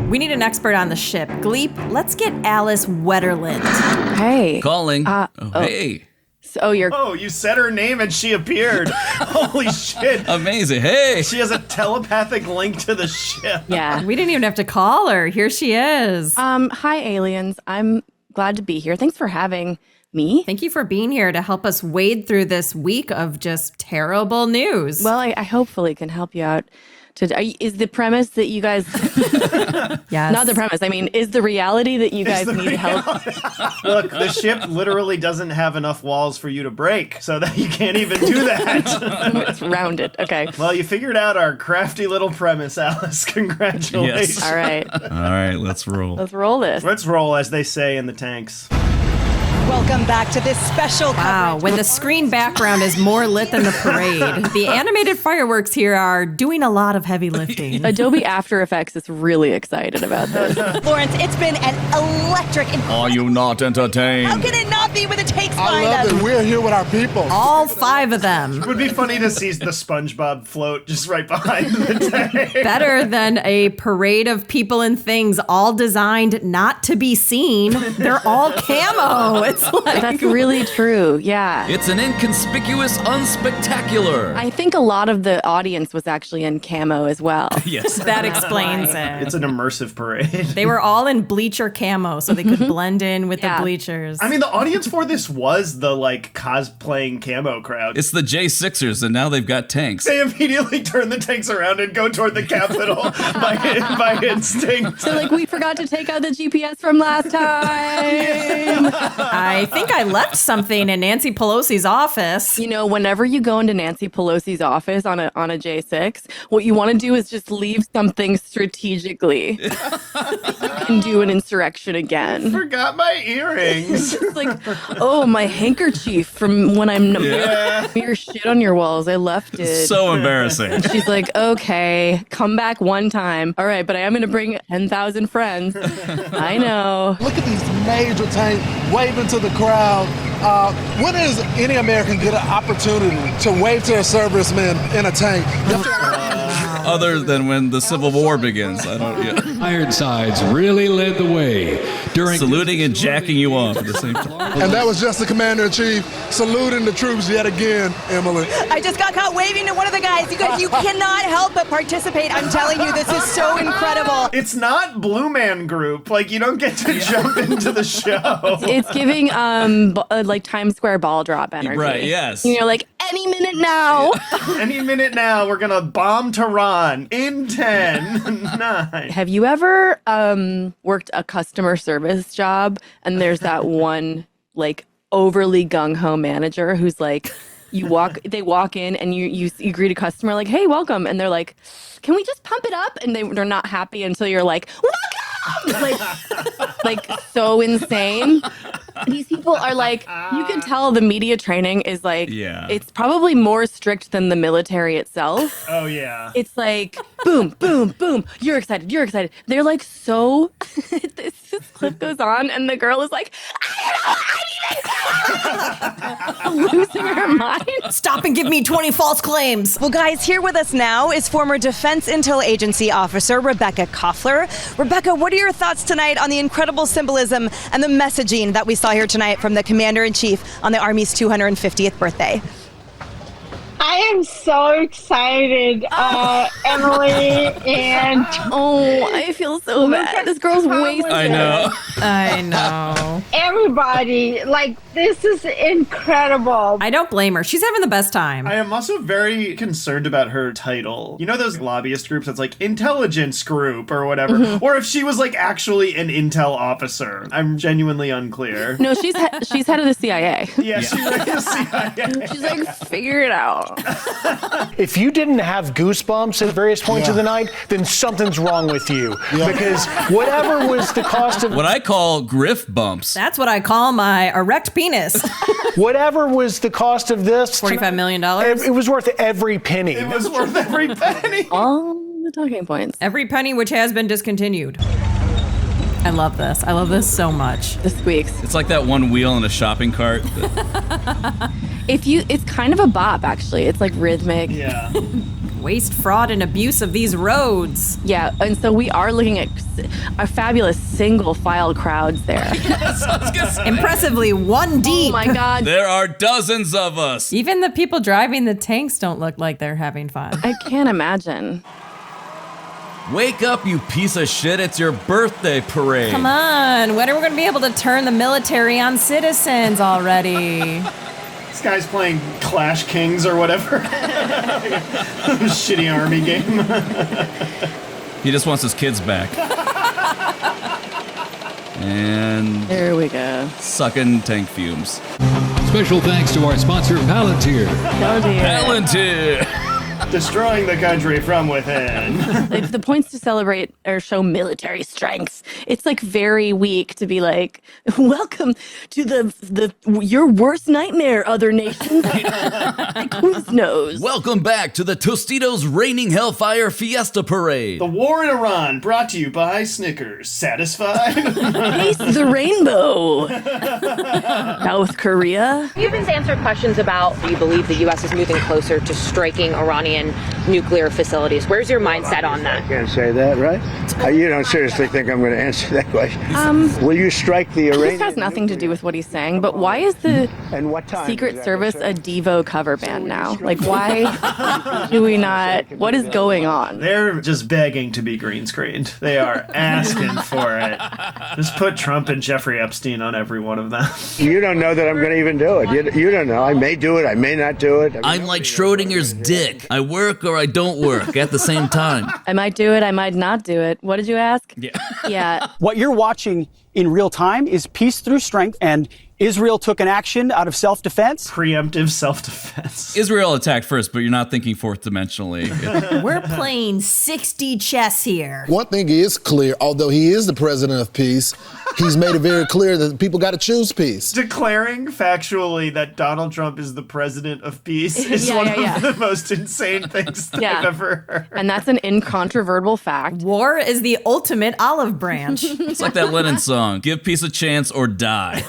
We need an expert on the ship. Gleep, let's get Alice Wetterlund. Hey. Calling. Hey. Oh, you said her name and she appeared. Holy shit. Amazing. Hey. She has a telepathic link to the ship. Yeah. We didn't even have to call her. Here she is. Hi, aliens. I'm glad to be here. Thanks for having me. Thank you for being here to help us wade through this week of just terrible news. Well, I hopefully can help you out. Is the premise that you guys... Yes. Not the premise. I mean, is the reality that you guys need help? Look, the ship literally doesn't have enough walls for you to break, so that you can't even do that. It's rounded. Okay. Well, you figured out our crafty little premise, Alice. Congratulations. Yes. All right. All right, let's roll. Let's roll this. Let's roll, as they say in the tanks. Welcome back to this special Wow, coverage. when the screen background is more lit than the parade, the animated fireworks here are doing a lot of heavy lifting. Adobe After Effects is really excited about this. Lawrence, it's been an electric... Are you not entertained? How can it not be with the takes I behind love us? that we're here with our people. All 5 of them. It would be funny to see the SpongeBob float just right behind the tank. Better than a parade of people and things all designed not to be seen. They're all camo. It's like... That's really true. Yeah. It's an inconspicuous unspectacular. I think a lot of the audience was actually in camo as well. Yes. That explains it. It's an immersive parade. They were all in bleacher camo so they could blend in with Yeah. the bleachers. I mean, the audience for this was the, cosplaying camo crowd. It's the J6ers, and now they've got tanks. They immediately turn the tanks around and go toward the Capitol by instinct. So, we forgot to take out the GPS from last time. I think I left something in Nancy Pelosi's office. You know, whenever you go into Nancy Pelosi's office on a J6, what you want to do is just leave something strategically. You can do an insurrection again. Forgot my earrings. It's like, oh, my handkerchief from when I'm your shit on your walls. I left it. So embarrassing. She's like, okay, come back one time. All right, but I am going to bring 10,000 friends. I know. Look at these major tanks waving to the crowd. When does any American get an opportunity to wave to a serviceman in a tank? Other than when the Civil War begins. I don't. Yeah. Ironsides really led the way during Saluting and jacking you off at the same time. And that was just the commander-in-chief saluting the troops yet again, Emily. I just got caught waving to one of the guys. You guys, you cannot help but participate. I'm telling you, this is so incredible. It's not Blue Man Group. You don't get to jump into the show. It's giving Times Square ball drop energy. Right, yes. You know, any minute now. Any minute now, we're going to bomb Tehran in 10, 9. Have you ever worked a customer service job and there's that one overly gung-ho manager who's they walk in and you greet a customer like, hey, welcome. And they're like, can we just pump it up? And they're not happy until you're like, welcome! So insane. These people are you can tell the media training is it's probably more strict than the military itself. Oh, yeah. It's boom, boom, boom. You're excited. They're so, this clip goes on and the girl is like, I don't know, losing her mind. Stop and give me 20 false claims. Well, guys, here with us now is former Defense Intel Agency officer Rebecca Koffler. Rebecca, what are your thoughts tonight on the incredible symbolism and the messaging that we saw here tonight from the Commander-in-Chief on the Army's 250th birthday? I am so excited, Emily, and I feel so bad. This girl's wasted. I know. Everybody, this is incredible. I don't blame her. She's having the best time. I am also very concerned about her title. You know those lobbyist groups that's intelligence group or whatever? Mm-hmm. Or if she was actually an intel officer. I'm genuinely unclear. No, she's head of the CIA. Yeah, she's the CIA. She's figure it out. If you didn't have goosebumps at various points of the night, then something's wrong with you. Because whatever was the cost of... What I call griff bumps. That's what I call my erect penis. Whatever was the cost of this... $45 million? It was worth every penny. It was worth every penny. All the talking points. Every penny which has been discontinued. I love this. I love this so much. The squeaks. It's like that one wheel in a shopping cart. It's kind of a bop, actually. It's rhythmic. Yeah. Waste, fraud, and abuse of these roads. Yeah, and so we are looking at a fabulous single file crowds there. Yes, I was gonna say. Impressively one deep. Oh my God. There are dozens of us. Even the people driving the tanks don't look like they're having fun. I can't imagine. Wake up, you piece of shit. It's your birthday parade. Come on, when are we going to be able to turn the military on citizens already? This guy's playing Clash Kings or whatever. Shitty army game. He just wants his kids back. And There we go. sucking tank fumes. Special thanks to our sponsor, Palantir. Oh dear. Palantir. Destroying the country from within. Like, the points to celebrate or show military strengths. It's like very weak to be like, welcome to the your worst nightmare, other nations. Like, who knows? Welcome back to the Tostitos Raining Hellfire Fiesta Parade. The war in Iran, brought to you by Snickers. Satisfied? Taste the rainbow. South Korea. You've been answered questions about, do you believe the U.S. is moving closer to striking Iranian nuclear facilities? Where's your mindset on that? I can't say that, right? You don't seriously think I'm going to answer that question? Will you strike the Iranian? This has nothing to do with what he's saying, but why is the And what time? Secret Service a Devo cover band now? Like, why do we not? What is going on? They're just begging to be green screened. They are asking for it. Just put Trump and Jeffrey Epstein on every one of them. You don't know that I'm going to even do it. You don't know. I may do it. I may not do it. I'm like Schrodinger's dick. I work or I don't work at the same time. I might do it. I might not do it. What did you ask? Yeah. Yeah. What you're watching in real time is peace through strength, and Israel took an action out of self-defense. Preemptive self-defense. Israel attacked first, but you're not thinking fourth dimensionally. We're playing 60 chess here. One thing is clear, although he is the president of peace, he's made it very clear that people got to choose peace. Declaring factually that Donald Trump is the president of peace is one of the most insane things that I've ever heard. And that's an incontrovertible fact. War is the ultimate olive branch. It's like that Lennon song, give peace a chance or die.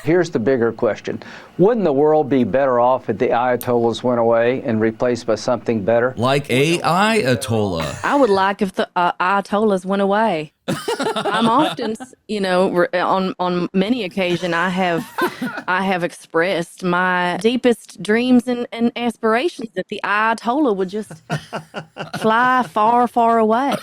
Here's the bigger question. Wouldn't the world be better off if the Ayatollahs went away and replaced by something better? Like a Ayatollah. I would like if the Ayatollahs went away. I'm often, on many occasions, I have expressed my deepest dreams and aspirations that the Ayatollah would just fly far, far away.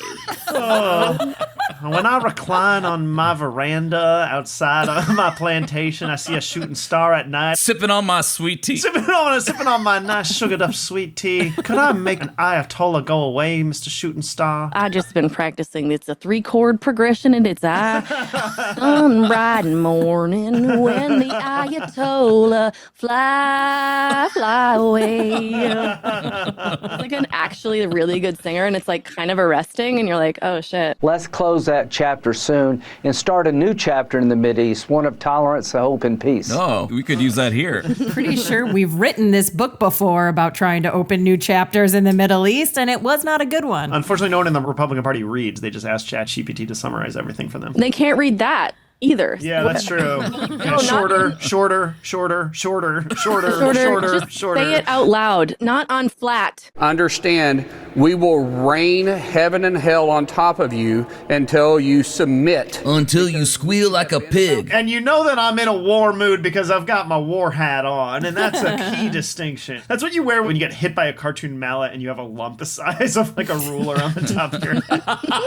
When I recline on my veranda outside of my plantation, I see a shooting star at night. Sipping on my sweet tea. Sipping on my nice sugared up sweet tea. Could I make an Ayatollah go away, Mr. Shooting Star? I just been practicing. It's a 3-chord progression, and it's sunrise morning when the Ayatollah fly away. It's like an actually really good singer, and it's like kind of arresting, and you're like, oh shit. Let's close that chapter soon and start a new chapter in the Mideast, one of tolerance, hope, and peace. Oh, we could use that here. Pretty sure we've written this book before about trying to open new chapters in the Middle East, and it was not a good one. Unfortunately, no one in the Republican Party reads. They just ask ChatGPT to summarize everything for them. They can't read that either. Yeah, that's true. Shorter. Just say it out loud, not on flat. Understand, we will rain heaven and hell on top of you until you submit. Until you squeal like a pig. And you know that I'm in a war mood because I've got my war hat on, and that's a key distinction. That's what you wear when you get hit by a cartoon mallet and you have a lump the size of like a ruler on the top of your head.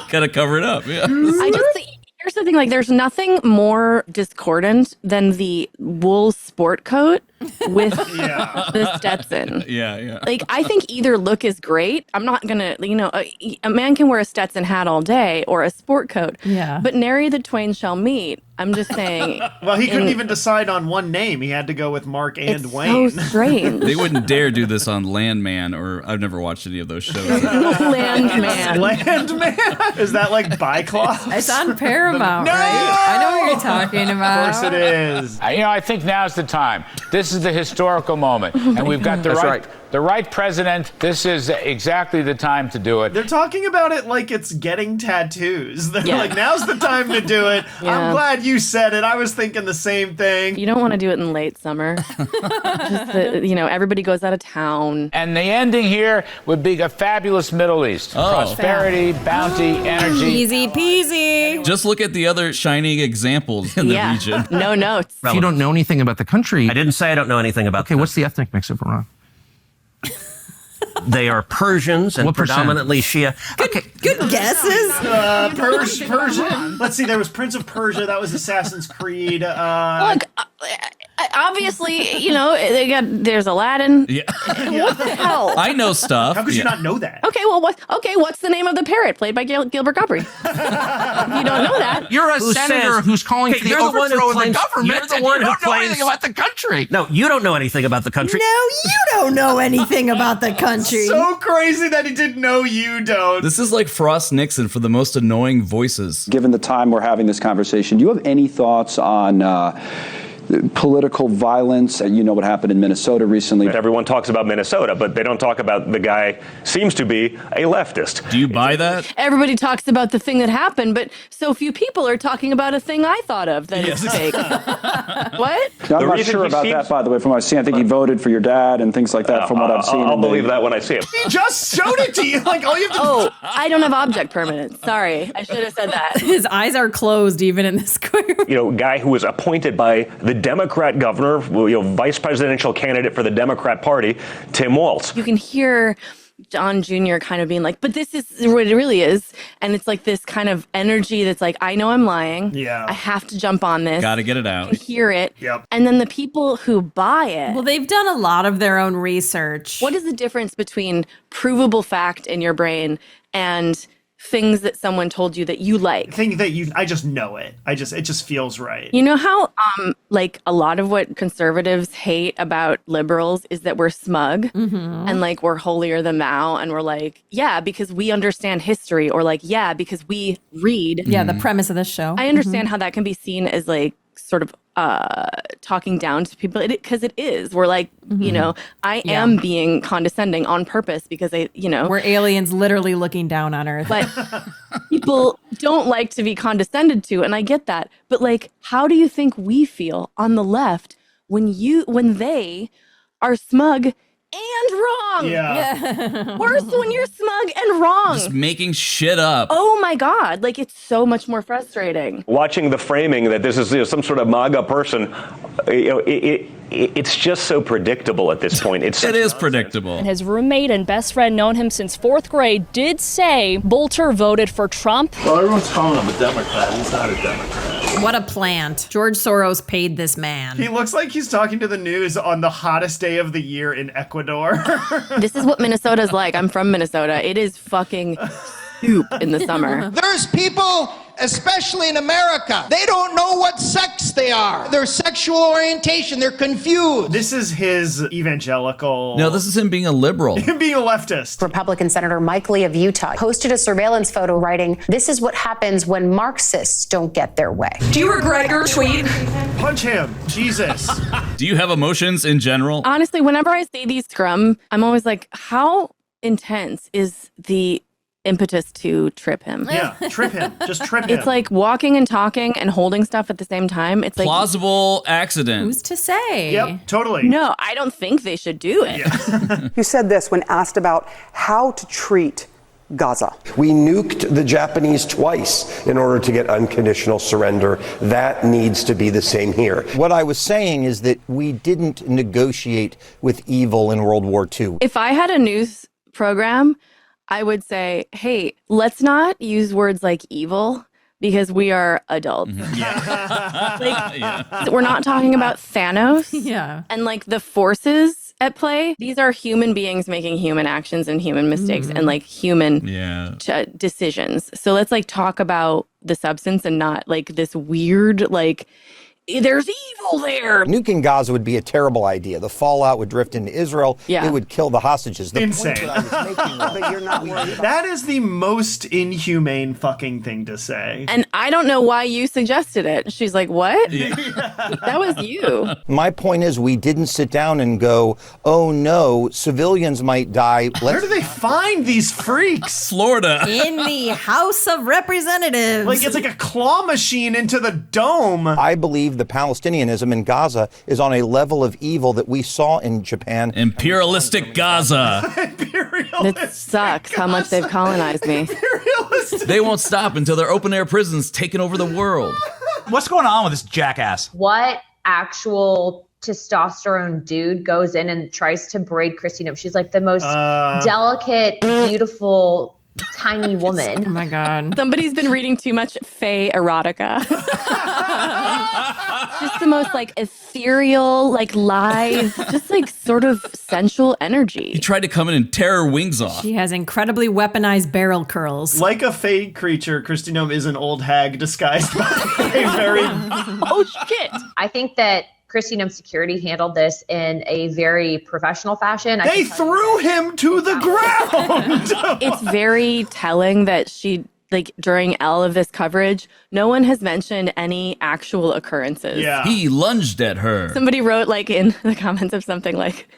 Gotta cover it up, yeah. I just think, here's the thing, like, there's nothing more discordant than the wool sport coat with the Stetson. Yeah. Like, I think either look is great. I'm not gonna, a man can wear a Stetson hat all day or a sport coat. Yeah. But nary the twain shall meet. I'm just saying. Well, he couldn't even decide on one name. He had to go with Mark and Wayne. So strange. They wouldn't dare do this on Landman, or I've never watched any of those shows. Landman. Landman? Is that like Byclaw? It's on Paramount, No! right? I know what you're talking about. Of course it is. I think now's the time. This is the historical moment, and we've got the The right president, this is exactly the time to do it. They're talking about it like it's getting tattoos. They're like, now's the time to do it. I'm glad you said it. I was thinking the same thing. You don't want to do it in late summer. Everybody goes out of town. And the ending here would be a fabulous Middle East. Prosperity, bounty, energy. Easy peasy. Just look at the other shining examples in the region. No notes. If you don't know anything about the country. I didn't say I don't know anything about. Okay, what's the ethnic mix of Iran? They are Persians and predominantly Shia. Good guesses. Persian. Let's see. There was Prince of Persia. That was Assassin's Creed. Look, obviously, there's Aladdin. Yeah. What the hell? I know stuff. How could you not know that? Okay, well, what's the name of the parrot played by Gilbert Gottfried? You don't know that. You're a senator who's calling for the overthrow of the government. You're the one who claims anything about the country. No, you don't know anything about the country. No, you don't know anything about the country. So crazy that he didn't know you don't. This is like Frost Nixon for the most annoying voices. Given the time we're having this conversation, do you have any thoughts on political violence? You know what happened in Minnesota recently. Everyone talks about Minnesota, but they don't talk about the guy seems to be a leftist. Do you buy that? Everybody talks about the thing that happened, but so few people are talking about a thing I thought of that is fake. What? Now, I'm not sure about that, by the way, from what I've seen. I think he voted for your dad and things like that from what I've seen. I'll believe that when I see it. He just showed it to you. Like, all you have to Oh, I don't have object permanence. Sorry. I should have said that. His eyes are closed even in this square. Guy who was appointed by the Democrat governor, vice presidential candidate for the Democrat Party, Tim Walz. You can hear John Jr. kind of being like, but this is what it really is. And it's like this kind of energy that's like, I know I'm lying. Yeah. I have to jump on this. Gotta get it out. I can hear it. Yep. And then the people who buy it. Well, they've done a lot of their own research. What is the difference between provable fact in your brain and things that someone told you that you like? I just know it. It just feels right. You know how a lot of what conservatives hate about liberals is that we're smug and like we're holier than thou and we're like, yeah, because we understand history, or like, yeah, because we read. Yeah, the premise of this show. I understand how that can be seen as like sort of talking down to people, because it is. We're like, I am being condescending on purpose because we're aliens literally looking down on Earth. But people don't like to be condescended to, and I get that. But like, how do you think we feel on the left when they are smug and wrong? Yeah. Worse when you're smug and wrong. Just making shit up. Oh my God. Like, it's so much more frustrating. Watching the framing that this is some sort of MAGA person, it's just so predictable at this point. It is predictable. And his roommate and best friend, known him since 4th grade, did say Bolter voted for Trump. Well, everyone's calling him a Democrat. He's not a Democrat. What a plant. George Soros paid this man. He looks like he's talking to the news on the hottest day of the year in Ecuador. This is what Minnesota's like. I'm from Minnesota. It is fucking soup in the summer. There's people, especially in America, they don't know what sex they are. Their sexual orientation, they're confused. This is his evangelical... No, this is him being a liberal. Him being a leftist. Republican Senator Mike Lee of Utah posted a surveillance photo writing, "This is what happens when Marxists don't get their way." Do you regret your tweet? Punch him. Jesus. Do you have emotions in general? Honestly, whenever I see these scrum, I'm always like, how intense is the impetus to trip him? Yeah, trip him. Just trip him. It's like walking and talking and holding stuff at the same time. It's like plausible accident. Who's to say? Yep, totally. No, I don't think they should do it. Yeah. You said this when asked about how to treat Gaza. We nuked the Japanese twice in order to get unconditional surrender. That needs to be the same here. What I was saying is that we didn't negotiate with evil in World War II. If I had a news program, I would say, hey, let's not use words like evil because we are adults. We're not talking about Thanos and like the forces at play. These are human beings making human actions and human mistakes and like human decisions. So let's like talk about the substance and not like this weird like there's evil there. Nuking Gaza would be a terrible idea. The fallout would drift into Israel. Yeah. It would kill the hostages. The Insane. point that I was making, but you're not worried about That is the most inhumane fucking thing to say. And I don't know why you suggested it. She's like, what? That was you. My point is, we didn't sit down and go, oh no, civilians might die. Where do they find these freaks? Florida. In the House of Representatives. Like, it's like a claw machine into the dome. I believe the Palestinianism in Gaza is on a level of evil that we saw in Japan. Imperialistic Gaza. It sucks how much they've colonized me. They won't stop until their open-air prisons taking over the world. What's going on with this jackass? What actual testosterone dude goes in and tries to braid Christine up? She's like the most delicate, beautiful, tiny woman. Oh my God. Somebody's been reading too much Fae erotica. Just the most like ethereal, like live, just like sort of sensual energy. He tried to come in and tear her wings off. She has incredibly weaponized barrel curls. Like a fey creature, Kristi Noem is an old hag disguised by a very... Oh, shit. I think that Kristi Noem's security handled this in a very professional fashion. They threw him to the ground! It's very telling that she, like, during all of this coverage, no one has mentioned any actual occurrences. Yeah. He lunged at her. Somebody wrote, like, in the comments of something like...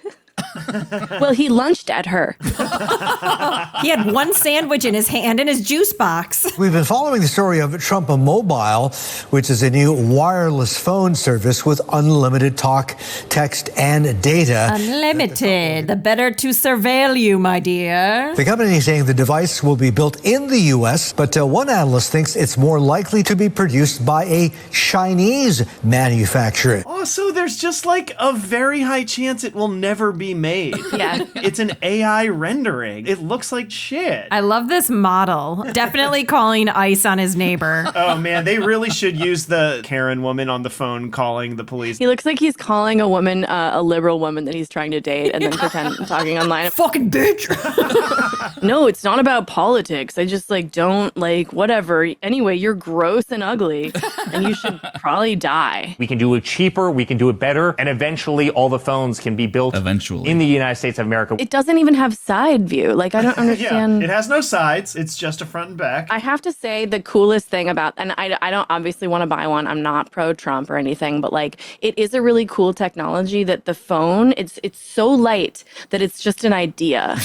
Well, he lunched at her. He had one sandwich in his hand and his juice box. We've been following the story of Trump Mobile, which is a new wireless phone service with unlimited talk, text, and data. Unlimited. The better to surveil you, my dear. The company is saying the device will be built in the U.S., but one analyst thinks it's more likely to be produced by a Chinese manufacturer. Oh, so there's just like a very high chance it will never be made. Yeah. It's an AI rendering. It looks like shit. I love this model. Definitely calling ICE on his neighbor. Oh man, they really should use the Karen woman on the phone calling the police. He looks like he's calling a woman, a liberal woman that he's trying to date, and then pretend talking online. Fucking bitch. No, it's not about politics. I just like don't like whatever. Anyway, you're gross and ugly, and you should probably die. We can do it cheaper. We can do it better, and eventually, all the phones can be built in the United States of America. It doesn't even have side view. Like, I don't understand. Yeah, it has no sides. It's just a front and back. I have to say the coolest thing about, and I don't obviously want to buy one. I'm not pro-Trump or anything, but like it is a really cool technology that the phone, it's so light that it's just an idea.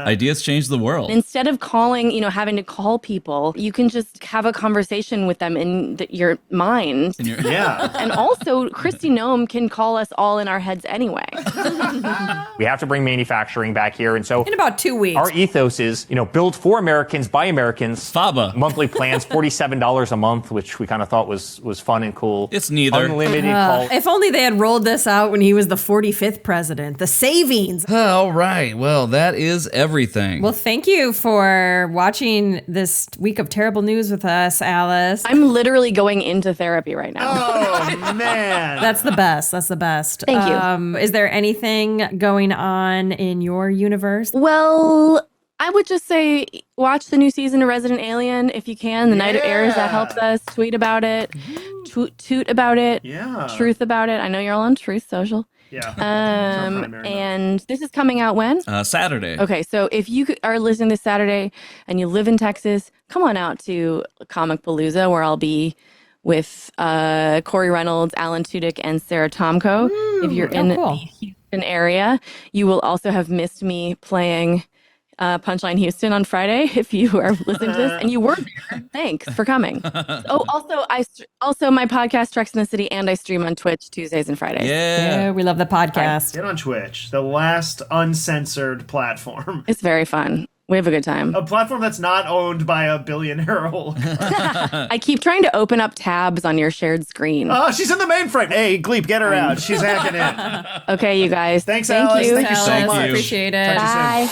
Ideas change the world. Instead of calling, having to call people, you can just have a conversation with them in your mind. Yeah. And also, Kristi Noem can call us all in our heads anyway. We have to bring manufacturing back here. And so in about 2 weeks, our ethos is, build for Americans, by Americans. FABA. Monthly plans, $47 a month, which we kind of thought was fun and cool. It's neither. Unlimited call. If only they had rolled this out when he was the 45th president. The savings. All right. Well, that is everything. Well, thank you for watching this week of terrible news with us, Alice. I'm literally going into therapy right now. Oh, man. That's the best. That's the best. Thank you. Is there anything going on in your universe? Well, I would just say watch the new season of Resident Alien if you can. The night it airs, that helps us. Tweet about it. Toot about it. Yeah. Truth about it. I know you're all on Truth Social. Yeah. And this is coming out when? Saturday. Okay, so if you are listening this Saturday and you live in Texas, come on out to Comic Palooza where I'll be with Corey Reynolds, Alan Tudyk, and Sarah Tomko. If you're in the Houston area, you will also have missed me playing Punchline Houston on Friday. If you are listening to this and you were there, thanks for coming. Oh, also my podcast Treks in the City, and I stream on Twitch Tuesdays and Fridays. Yeah, we love the podcast. Get on Twitch, the last uncensored platform. It's very fun. We have a good time. A platform that's not owned by a billionaire. I keep trying to open up tabs on your shared screen. Oh, she's in the mainframe. Hey, Gleep, get her out. She's hacking in. Okay, you guys. Thanks, Thank Alice. you. Thank you so much. Appreciate it. Bye.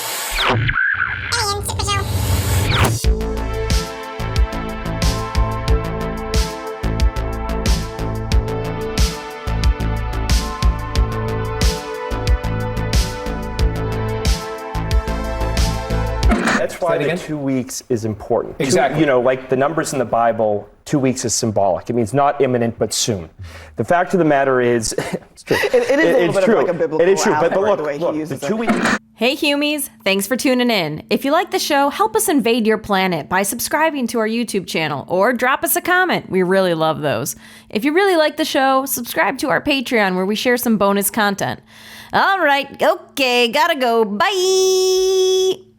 That's why the 2 weeks is important. Exactly. Like the numbers in the Bible, 2 weeks is symbolic. It means not imminent, but soon. The fact of the matter is, it's true. It is a little bit of like a biblical It is true, but allegory, look, the way he uses the 2 it. weeks. Hey Humies, thanks for tuning in. If you like the show, help us invade your planet by subscribing to our YouTube channel or drop us a comment. We really love those. If you really like the show, subscribe to our Patreon where we share some bonus content. All right, okay, gotta go. Bye!